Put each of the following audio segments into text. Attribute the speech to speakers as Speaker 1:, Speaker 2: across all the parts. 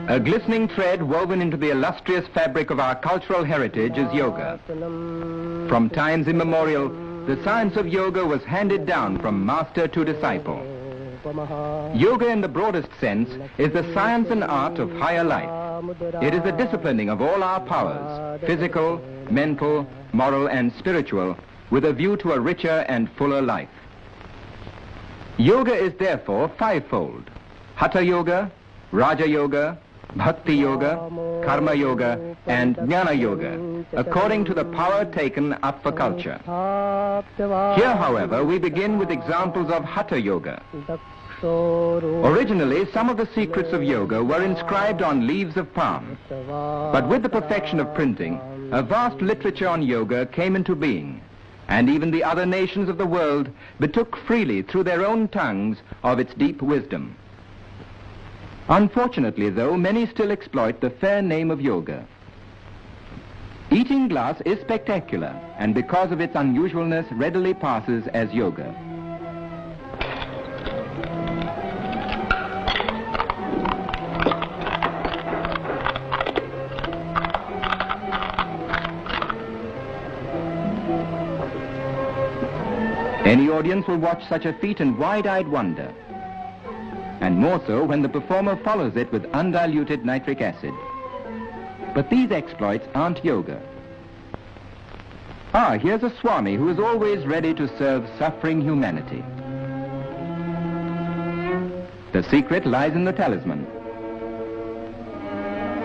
Speaker 1: A glistening thread woven into the illustrious fabric of our cultural heritage is yoga. From times immemorial, the science of yoga was handed down from master to disciple. Yoga in the broadest sense is the science and art of higher life. It is the disciplining of all our powers, physical, mental, moral and spiritual, with a view to a richer and fuller life. Yoga is therefore fivefold: Hatha Yoga, Raja Yoga, Bhakti Yoga, Karma Yoga and Jnana Yoga, according to the power taken up for culture. Here, however, we begin with examples of Hatha Yoga. Originally, some of the secrets of yoga were inscribed on leaves of palm. But with the perfection of printing, a vast literature on yoga came into being, and even the other nations of the world betook freely through their own tongues of its deep wisdom. Unfortunately, though, many still exploit the fair name of yoga. Eating glass is spectacular, and because of its unusualness readily passes as yoga. Any audience will watch such a feat in wide-eyed wonder, and more so when the performer follows it with undiluted nitric acid. But these exploits aren't yoga. Ah, here's a Swami who is always ready to serve suffering humanity. The secret lies in the talisman.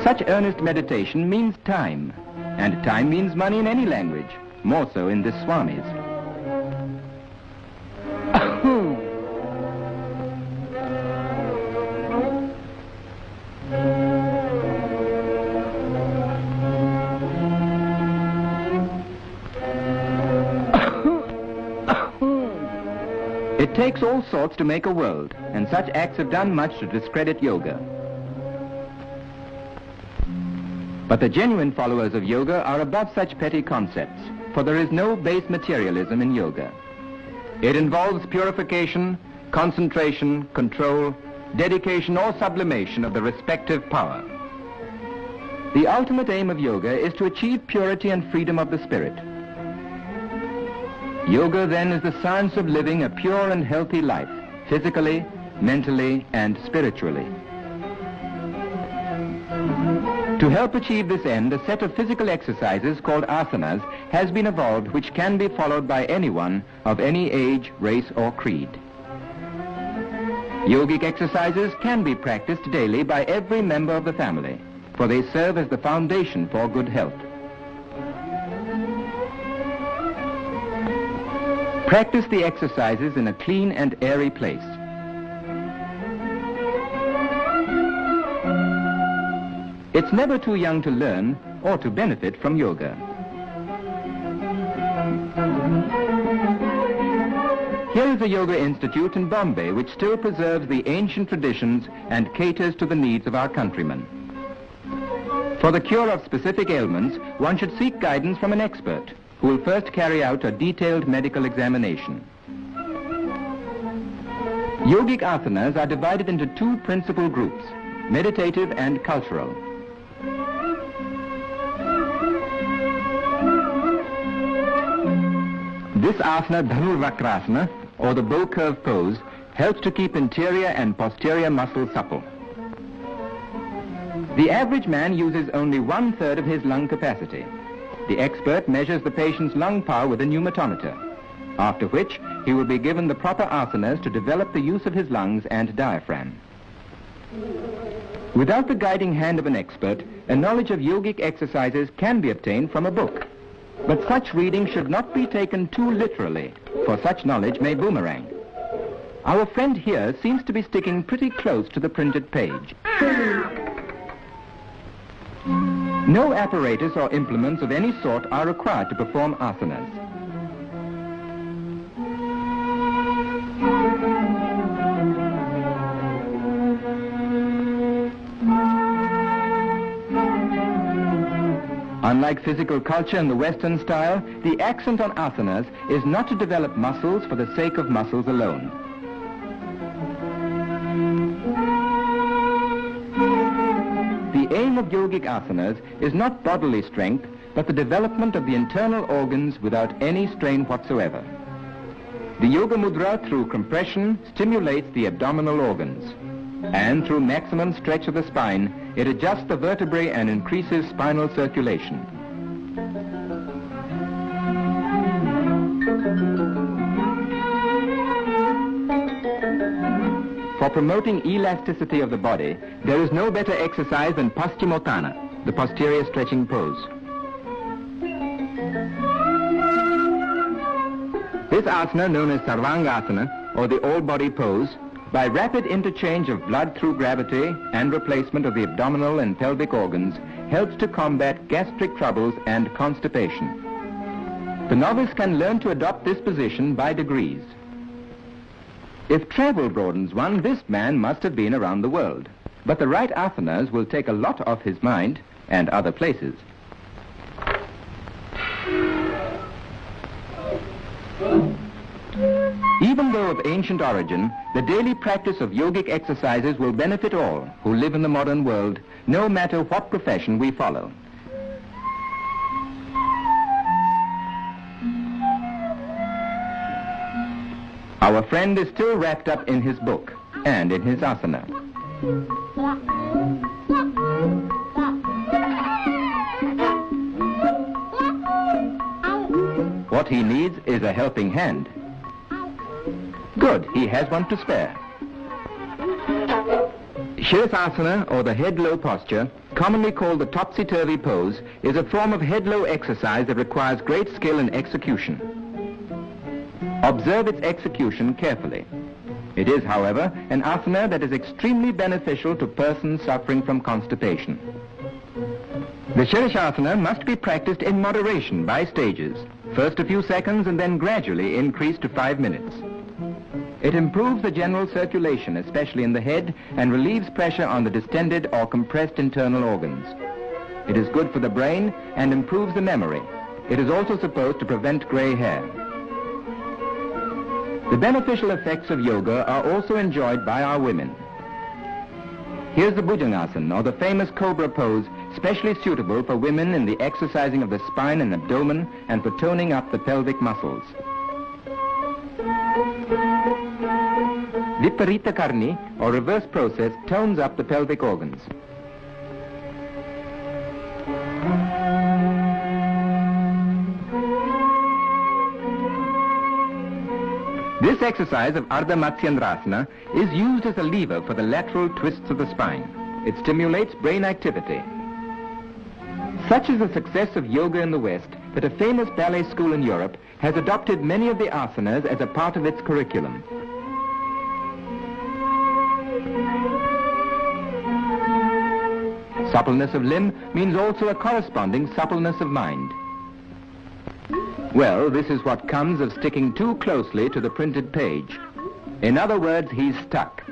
Speaker 1: Such earnest meditation means time, and time means money in any language, more so in this Swami's. It takes all sorts to make a world, and such acts have done much to discredit yoga. But the genuine followers of yoga are above such petty concepts, for there is no base materialism in yoga. It involves purification, concentration, control, dedication or sublimation of the respective power. The ultimate aim of yoga is to achieve purity and freedom of the spirit. Yoga, then, is the science of living a pure and healthy life, physically, mentally, and spiritually. To help achieve this end, a set of physical exercises called asanas has been evolved, which can be followed by anyone of any age, race, or creed. Yogic exercises can be practiced daily by every member of the family, for they serve as the foundation for good health. Practice the exercises in a clean and airy place. It's never too young to learn or to benefit from yoga. Here is a yoga institute in Bombay which still preserves the ancient traditions and caters to the needs of our countrymen. For the cure of specific ailments, one should seek guidance from an expert who will first carry out a detailed medical examination. Yogic asanas are divided into two principal groups, meditative and cultural. This asana, Dhanurvakrasana, or the bow curve pose, helps to keep interior and posterior muscles supple. The average man uses only 1/3 of his lung capacity. The expert measures the patient's lung power with a pneumatometer, after which he will be given the proper asanas to develop the use of his lungs and diaphragm. Without the guiding hand of an expert, a knowledge of yogic exercises can be obtained from a book. But such reading should not be taken too literally, for such knowledge may boomerang. Our friend here seems to be sticking pretty close to the printed page. No apparatus or implements of any sort are required to perform asanas. Unlike physical culture in the Western style, the accent on asanas is not to develop muscles for the sake of muscles alone. The aim of yogic asanas is not bodily strength, but the development of the internal organs without any strain whatsoever. The yoga mudra, through compression, stimulates the abdominal organs. And through maximum stretch of the spine, it adjusts the vertebrae and increases spinal circulation. For promoting elasticity of the body, there is no better exercise than Paschimotthana, the posterior stretching pose. This asana, known as Sarvangasana, or the all-body pose, by rapid interchange of blood through gravity and replacement of the abdominal and pelvic organs, helps to combat gastric troubles and constipation. The novice can learn to adopt this position by degrees. If travel broadens one, this man must have been around the world. But the right asanas will take a lot off his mind and other places. Even though of ancient origin, the daily practice of yogic exercises will benefit all who live in the modern world, no matter what profession we follow. Our friend is still wrapped up in his book and in his asana. What he needs is a helping hand. Good, he has one to spare. Shirasasana, or the head-low posture, commonly called the topsy-turvy pose, is a form of head-low exercise that requires great skill and execution. Observe its execution carefully. It is, however, an asana that is extremely beneficial to persons suffering from constipation. The Shirashasana must be practiced in moderation by stages, first a few seconds and then gradually increased to 5 minutes. It improves the general circulation, especially in the head, and relieves pressure on the distended or compressed internal organs. It is good for the brain and improves the memory. It is also supposed to prevent gray hair. The beneficial effects of yoga are also enjoyed by our women. Here's the Bhujangasana, or the famous cobra pose, specially suitable for women in the exercising of the spine and abdomen and for toning up the pelvic muscles. Viparita Karni, or reverse process, tones up the pelvic organs. This exercise of Ardha Matsyendrasana is used as a lever for the lateral twists of the spine. It stimulates brain activity. Such is the success of yoga in the West that a famous ballet school in Europe has adopted many of the asanas as a part of its curriculum. Suppleness of limb means also a corresponding suppleness of mind. Well, this is what comes of sticking too closely to the printed page. In other words, he's stuck.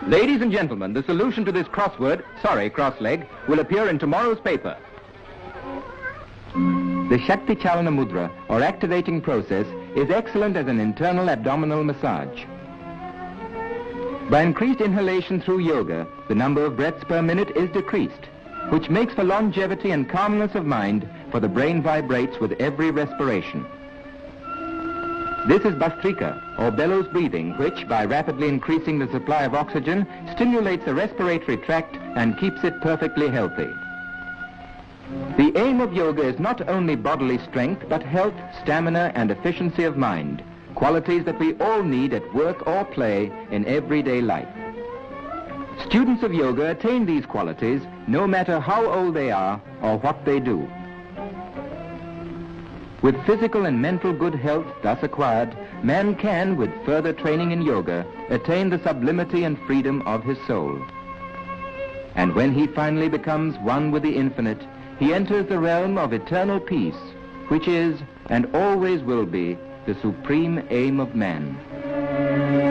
Speaker 1: Ladies and gentlemen, the solution to this crossword, sorry, cross-leg, will appear in tomorrow's paper. The Shakti Chalana Mudra, or activating process, is excellent as an internal abdominal massage. By increased inhalation through yoga, the number of breaths per minute is decreased, which makes for longevity and calmness of mind, for the brain vibrates with every respiration. This is Bhastrika, or bellows breathing, which, by rapidly increasing the supply of oxygen, stimulates the respiratory tract and keeps it perfectly healthy. The aim of yoga is not only bodily strength, but health, stamina, and efficiency of mind, qualities that we all need at work or play in everyday life. Students of yoga attain these qualities no matter how old they are or what they do. With physical and mental good health thus acquired, man can, with further training in yoga, attain the sublimity and freedom of his soul. And when he finally becomes one with the infinite, he enters the realm of eternal peace, which is and always will be the supreme aim of man.